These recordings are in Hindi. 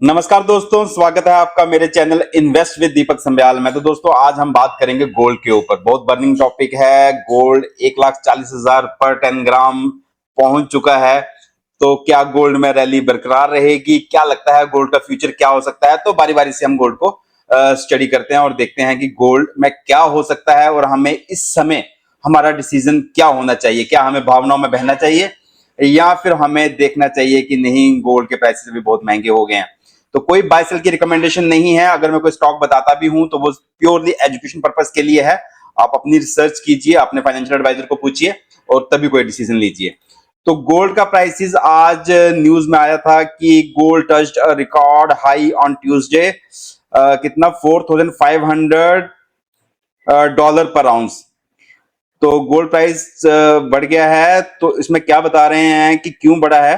नमस्कार दोस्तों, स्वागत है आपका मेरे चैनल इन्वेस्ट विद दीपक संब्याल में। तो दोस्तों आज हम बात करेंगे गोल्ड के ऊपर। बहुत बर्निंग टॉपिक है। गोल्ड 1,40,000 पर 10 ग्राम पहुंच चुका है। तो क्या गोल्ड में रैली बरकरार रहेगी? क्या लगता है गोल्ड का फ्यूचर क्या हो सकता है? तो बारी बारी से हम गोल्ड को स्टडी करते हैं और देखते हैं कि गोल्ड में क्या हो सकता है और हमें इस समय हमारा डिसीजन क्या होना चाहिए। क्या हमें भावनाओं में बहना चाहिए या फिर हमें देखना चाहिए कि नहीं, गोल्ड के प्राइसेस भी बहुत महंगे हो गए हैं। तो कोई बाय सेल की रिकमेंडेशन नहीं है। अगर मैं कोई स्टॉक बताता भी हूं तो वो प्योरली एजुकेशन पर्पस के लिए है। आप अपनी रिसर्च कीजिए, अपने फाइनेंशियल एडवाइजर को पूछिए और तभी कोई डिसीजन लीजिए। तो गोल्ड का प्राइसेस आज न्यूज में आया था कि gold touched a record high on Tuesday. कितना, $4,500 पर आउंस। तो गोल्ड प्राइस बढ़ गया है। तो इसमें क्या बता रहे हैं कि क्यों बढ़ा है?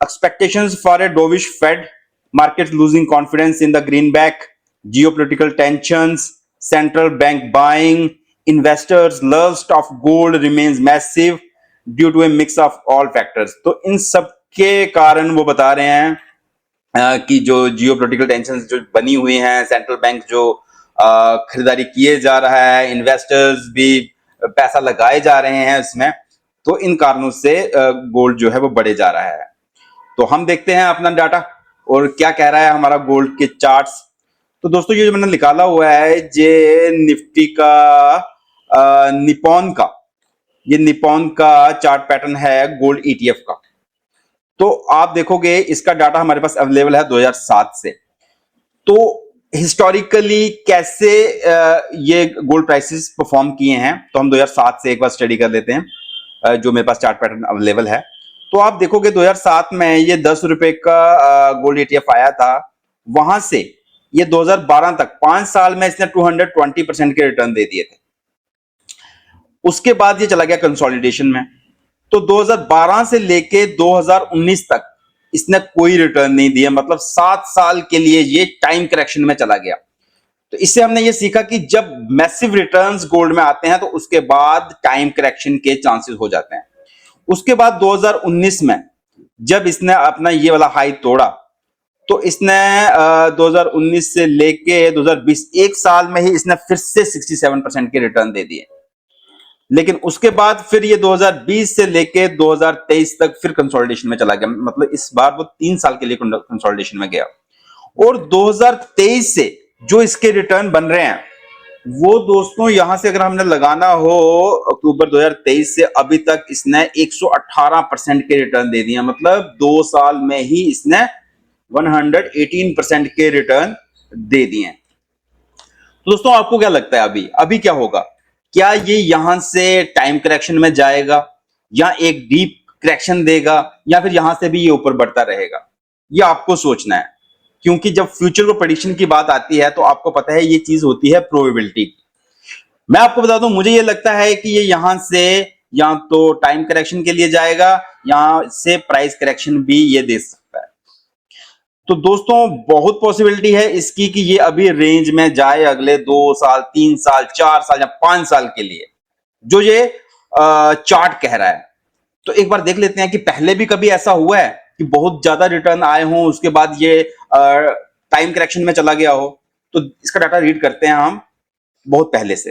Expectations for a dovish Fed, markets losing confidence in the greenback, geopolitical tensions, central bank buying, investors' lust of gold remains massive due to a mix of all factors। तो इन सब के कारण वो बता रहे हैं कि जो जियोपॉलिटिकल टेंशन जो बनी हुई हैं, सेंट्रल बैंक जो खरीदारी किए जा रहा है, इन्वेस्टर्स भी पैसा लगाए जा रहे हैं इसमें, तो इन कारणों से गोल्ड जो है वो बढ़े जा रहा है। तो हम देखते हैं अपना डाटा और क्या कह रहा है हमारा गोल्ड के चार्ट्स। तो दोस्तों ये जो मैंने निकाला हुआ है ये निफ्टी का निपॉन का चार्ट पैटर्न है गोल्ड ईटीएफ का। तो आप देखोगे इसका डाटा हमारे पास अवेलेबल है 2007 से। तो हिस्टोरिकली कैसे ये गोल्ड प्राइसेस परफॉर्म किए हैं, तो हम 2007 से एक बार स्टडी कर लेते हैं जो मेरे पास चार्ट पैटर्न अवेलेबल है। तो आप देखोगे 2007 में ये 10 रुपए का गोल्ड ईटीएफ आया था। वहां से ये 2012 तक 5 साल में इसने 220% के रिटर्न दे दिए थे। उसके बाद ये चला गया कंसोलिडेशन में। तो 2012 से लेके 2019 तक इसने कोई रिटर्न नहीं दिया, मतलब 7 साल के लिए ये टाइम करेक्शन में चला गया। तो इससे हमने ये सीखा कि जब मैसिव रिटर्न्स गोल्ड में आते हैं तो उसके बाद टाइम करेक्शन के चांसेस हो जाते हैं। उसके बाद 2019 में जब इसने अपना ये वाला हाई तोड़ा तो इसने 2019 से लेके 2020 एक साल में ही इसने फिर से 67% के रिटर्न दे दिए। लेकिन उसके बाद फिर ये 2020 से लेके 2023 तक फिर कंसोलिडेशन में चला गया, मतलब इस बार वो 3 साल के लिए कंसोलिडेशन में गया। और 2023 से जो इसके रिटर्न बन रहे हैं वो दोस्तों यहां से अगर हमने लगाना हो अक्टूबर 2023 से अभी तक इसने 118% के रिटर्न दे दिए, मतलब 2 साल में ही इसने 118% के रिटर्न दे दिए। तो दोस्तों आपको क्या लगता है अभी अभी क्या होगा? क्या ये यहां से टाइम करेक्शन में जाएगा या एक डीप करेक्शन देगा या फिर यहां से भी ये ऊपर बढ़ता रहेगा? ये आपको सोचना है, क्योंकि जब फ्यूचर को प्रेडिक्शन की बात आती है तो आपको पता है ये चीज होती है प्रोबेबिलिटी। मैं आपको बता दूं, मुझे ये लगता है कि ये यहां से या तो टाइम करेक्शन के लिए जाएगा, यहां से प्राइस करेक्शन भी ये दे सकता है। तो दोस्तों बहुत पॉसिबिलिटी है इसकी कि ये अभी रेंज में जाए अगले 2 साल, 3 साल, 4 साल या 5 साल के लिए, जो ये चार्ट कह रहा है। तो एक बार देख लेते हैं कि पहले भी कभी ऐसा हुआ है कि बहुत ज्यादा रिटर्न आए हों उसके बाद ये टाइम करेक्शन में चला गया हो। तो इसका डाटा रीड करते हैं हम बहुत पहले से।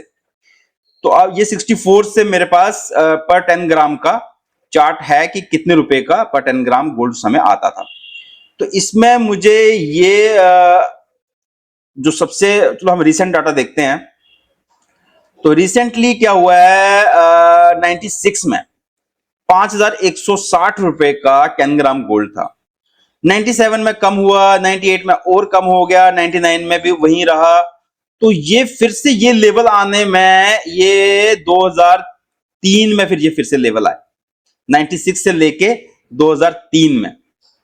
तो अब ये 64 से मेरे पास पर 10 ग्राम का चार्ट है कि कितने रुपए का पर 10 ग्राम गोल्ड समय आता था। तो इसमें मुझे ये जो सबसे, चलो हम रिसेंट डाटा देखते हैं। तो रिसेंटली क्या हुआ है, 96 में 5,160 रुपए का 10 ग्राम गोल्ड था। 97 में कम हुआ, 98 में और कम हो गया, 99 में भी वहीं रहा। तो ये फिर से ये लेवल आने में ये 2003 में फिर ये फिर से लेवल आए, 96 से लेके 2003 में,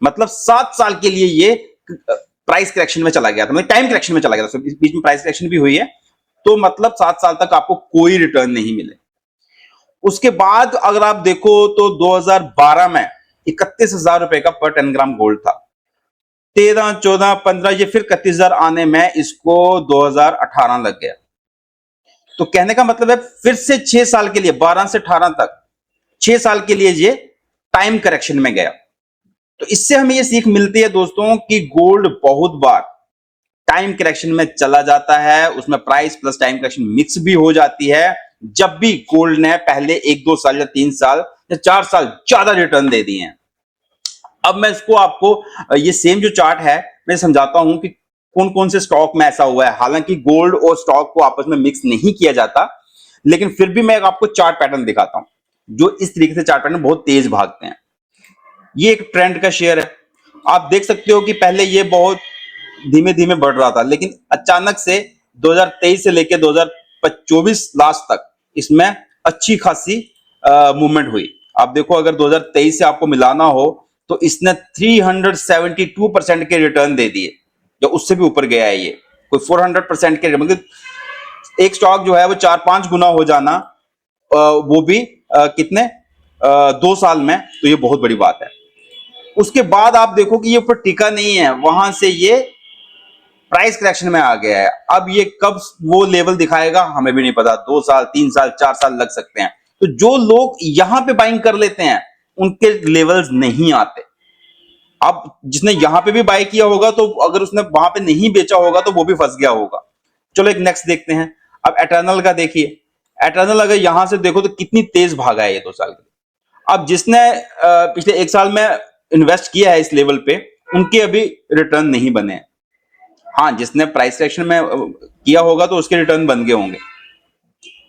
मतलब 7 साल के लिए ये प्राइस करेक्शन में चला गया था, मतलब टाइम करेक्शन में चला गया था। बीच में प्राइस करेक्शन भी हुई है, तो मतलब 7 साल तक आपको कोई रिटर्न नहीं मिले। उसके बाद अगर आप देखो तो 2012 में 31,000 रुपए का पर 10 ग्राम गोल्ड था। 13, 14, 15 ये फिर 31,000 आने में इसको 2018 लग गया। तो कहने का मतलब है फिर से 6 साल के लिए, 12 से 18 तक 6 साल के लिए ये टाइम करेक्शन में गया। तो इससे हमें ये सीख मिलती है दोस्तों कि गोल्ड बहुत बार टाइम करेक्शन में चला जाता है, उसमें price plus time correction mix भी हो जाती है, जब भी गोल्ड ने पहले 1-2 साल या 3 साल या 4 साल ज्यादा रिटर्न दे दिए हैं। अब मैं इसको आपको ये सेम जो चार्ट है मैं समझाता हूं कि कौन कौन से स्टॉक में ऐसा हुआ है। हालांकि गोल्ड और स्टॉक को आपस में मिक्स नहीं किया जाता, लेकिन फिर भी मैं आपको चार्ट पैटर्न दिखाता हूं, जो इस तरीके से चार्ट पैटर्न बहुत तेज भागते हैं। ये एक ट्रेंड का शेयर है, आप देख सकते हो कि पहले ये बहुत धीमे धीमे बढ़ रहा था, लेकिन अचानक से 2023 से लेकर 2024 लास्ट तक इसमें अच्छी खासी मूवमेंट हुई। आप देखो, अगर 2023 से आपको मिलाना हो तो इसने 372% के रिटर्न दे दिए, या उससे भी ऊपर गया है ये, कोई 400% के, मतलब एक स्टॉक जो है वो 4-5 गुना हो जाना, वो भी कितने 2 साल में, तो ये बहुत बड़ी बात है। उसके बाद आप देखो कि ये ऊपर टिका नहीं है, वहां से ये प्राइस करेक्शन में आ गया है। अब ये कब वो लेवल दिखाएगा हमें भी नहीं पता, 2 साल 3 साल 4 साल लग सकते हैं। तो जो लोग यहां पे बाइंग कर लेते हैं उनके लेवल्स नहीं आते। अब जिसने यहां पे भी बाय किया होगा, तो अगर उसने वहां पे नहीं बेचा होगा तो वो भी फंस गया होगा। चलो एक नेक्स्ट देखते हैं। अब एटर्नल का देखिए, एटर्नल अगर यहां से देखो तो कितनी तेज भागा है ये 2 साल के लिए। अब जिसने पिछले 1 साल में इन्वेस्ट किया है इस लेवल पे, उनके अभी रिटर्न नहीं बने हैं। हाँ, जिसने प्राइस सेक्शन में किया होगा तो उसके रिटर्न बन गए होंगे।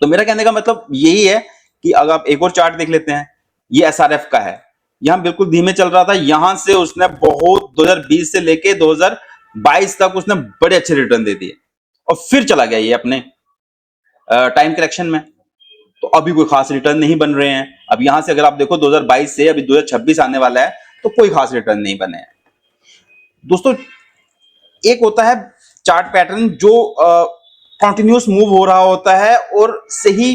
तो मेरा कहने का मतलब यही है कि अगर आप एक और चार्ट देख लेते हैं, ये एसआरएफ का है। यहां बिल्कुल धीमे चल रहा था, यहां से उसने बहुत 2020 से लेके 2022 तक उसने बड़े अच्छे रिटर्न दे दिए, और फिर चला गया ये अपने टाइम करेक्शन में। तो अभी कोई खास रिटर्न नहीं बन रहे हैं। अब यहां से अगर आप देखो 2022 से अभी 2026 आने वाला है, तो कोई खास रिटर्न नहीं बने हैं दोस्तों। एक होता है चार्ट पैटर्न जो कंटिन्यूस मूव हो रहा होता है, और सही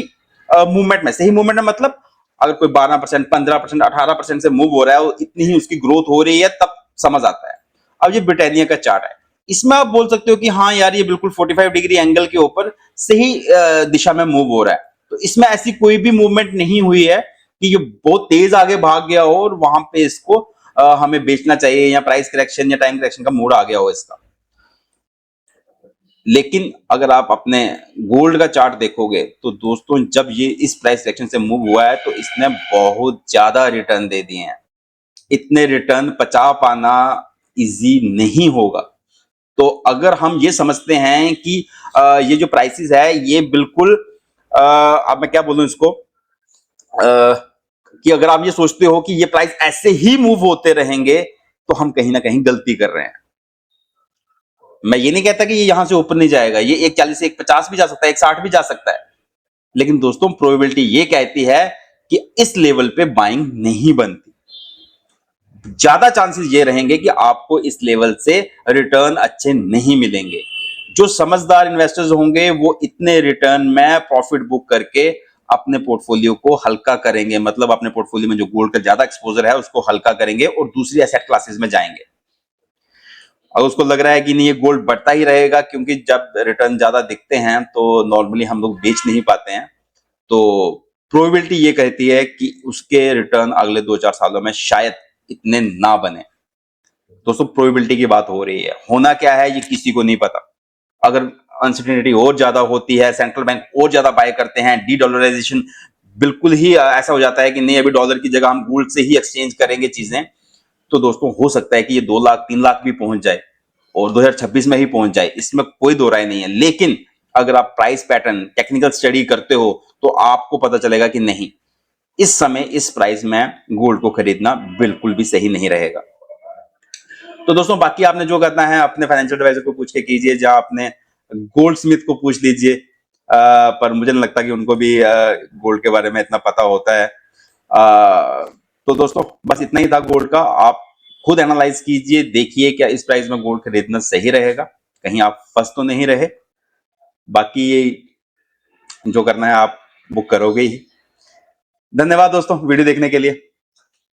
मूवमेंट में, सही मूवमेंट में मतलब अगर कोई 12%, 15%, 18% से मूव हो रहा है और इतनी ही उसकी ग्रोथ हो रही है, तब समझ आता है। अब ये ब्रिटानिया का चार्ट है, इसमें आप बोल सकते हो कि हाँ यार, ये बिल्कुल 45 डिग्री एंगल के ऊपर सही दिशा में मूव हो रहा है। तो इसमें ऐसी कोई भी मूवमेंट नहीं हुई है कि ये बहुत तेज आगे भाग गया हो और वहां पे इसको हमें बेचना चाहिए, या प्राइस करेक्शन या टाइम करेक्शन का मूड आ गया हो इसका। लेकिन अगर आप अपने गोल्ड का चार्ट देखोगे तो दोस्तों, जब ये इस प्राइस सेक्शन से मूव हुआ है तो इसने बहुत ज्यादा रिटर्न दे दिए हैं। इतने रिटर्न बचा पाना इजी नहीं होगा। तो अगर हम ये समझते हैं कि ये जो प्राइसेस है ये बिल्कुल अब मैं क्या बोलूं इसको, कि अगर आप ये सोचते हो कि ये प्राइस ऐसे ही मूव होते रहेंगे, तो हम कहीं ना कहीं गलती कर रहे हैं। मैं ये नहीं कहता कि ये यहां से ऊपर नहीं जाएगा, ये 140 से 150 भी जा सकता है, 160 भी जा सकता है, लेकिन दोस्तों प्रोबेबिलिटी ये कहती है कि इस लेवल पे बाइंग नहीं बनती। ज्यादा चांसेस ये रहेंगे कि आपको इस लेवल से रिटर्न अच्छे नहीं मिलेंगे। जो समझदार इन्वेस्टर्स होंगे वो इतने रिटर्न में प्रॉफिट बुक करके अपने पोर्टफोलियो को हल्का करेंगे, मतलब अपने पोर्टफोलियो में जो गोल्ड का ज्यादा एक्सपोजर है उसको हल्का करेंगे और दूसरी एसेट क्लासेस में जाएंगे। अगर उसको लग रहा है कि नहीं ये गोल्ड बढ़ता ही रहेगा, क्योंकि जब रिटर्न ज्यादा दिखते हैं तो नॉर्मली हम लोग बेच नहीं पाते हैं, तो प्रोबेबिलिटी ये कहती है कि उसके रिटर्न अगले 2-4 सालों में शायद इतने ना बने। दोस्तों प्रोबेबिलिटी की बात हो रही है, होना क्या है ये किसी को नहीं पता। अगर अनसर्टेनिटी और ज्यादा होती है, सेंट्रल बैंक और ज्यादा बाय करते हैं, डी डॉलराइजेशन बिल्कुल ही ऐसा हो जाता है कि नहीं अभी डॉलर की जगह हम गोल्ड से ही एक्सचेंज करेंगे चीजें, तो दोस्तों हो सकता है कि ये 2 लाख 3 लाख भी पहुंच जाए और 2026 में ही पहुंच जाए, इसमें कोई दो राय नहीं है। लेकिन अगर आप प्राइस पैटर्न टेक्निकल स्टडी करते हो तो आपको पता चलेगा कि नहीं, इस समय इस प्राइस में गोल्ड को खरीदना बिल्कुल भी सही नहीं रहेगा। तो दोस्तों बाकी आपने जो करना है अपने फाइनेंशियल एडवाइजर को पूछ के कीजिए, या अपने गोल्ड स्मिथ को पूछ लीजिए, पर मुझे नहीं लगता कि उनको भी गोल्ड के बारे में इतना पता होता है। तो दोस्तों बस इतना ही था गोल्ड का। आप खुद एनालाइज कीजिए, देखिए क्या इस प्राइस में गोल्ड खरीदना सही रहेगा, कहीं आप फंस तो नहीं रहे। बाकी जो करना है आप बुक करोगे ही। धन्यवाद दोस्तों वीडियो देखने के लिए।